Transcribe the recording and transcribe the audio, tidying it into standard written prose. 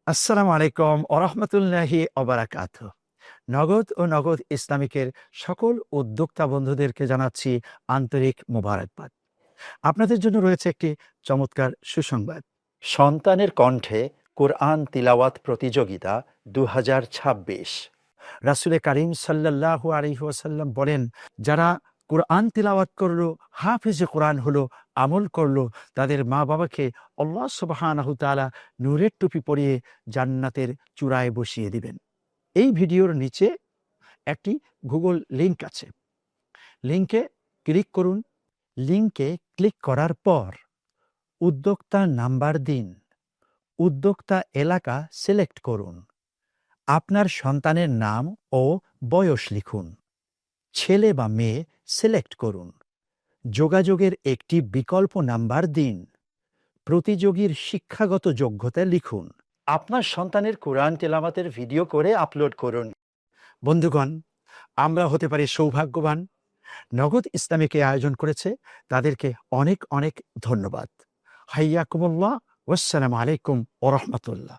আসসালামু আলাইকুম ওরহমতুল্লাহি অবরাকাত। নগদ ও নগদ ইসলামিকের সকল উদ্যোক্তা বন্ধুদেরকে জানাচ্ছি আন্তরিক মোবারকবাদ। আপনাদের জন্য রয়েছে একটি চমৎকার সুসংবাদ। সন্তানের কণ্ঠে কোরআন তিলাওয়াত প্রতিযোগিতা 2026। রাসূলে কারীম সাল্লাল্লাহু আলাইহি ওয়াসাল্লাম বলেন, যারা কোরআন তিলাওয়াত করলো, হাফেজে কোরআন হলো, আমল করলো, তাদের মা বাবাকে আল্লাহ সুবহানাহু তাআলা নূরের টুপি পরিয়ে জান্নাতের চূড়ায় বসিয়ে দিবেন। এই ভিডিওর নিচে একটি গুগল লিংক আছে, লিংকে ক্লিক করুন। লিংকে ক্লিক করার পর উদ্যোক্তা নাম্বার দিন, উদ্যোক্তা এলাকা সিলেক্ট করুন, আপনার সন্তানের নাম ও বয়স লিখুন, ছেলে বা মেয়ে সিলেক্ট করুন, যোগাযোগের একটি বিকল্প নাম্বার দিন, প্রতিযোগীর শিক্ষাগত যোগ্যতা লিখুন, আপনার সন্তানের কোরআন তেলাওয়াতের ভিডিও করে আপলোড করুন। বন্ধুগণ, আমরা হতে পারি সৌভাগ্যবান। নগদ ইসলামিকে আয়োজন করেছে, তাদেরকে অনেক অনেক ধন্যবাদ। হাইয়াকুমুল্লাহ, ওয়াসসালামু আলাইকুম ওয়া রাহমাতুল্লাহ।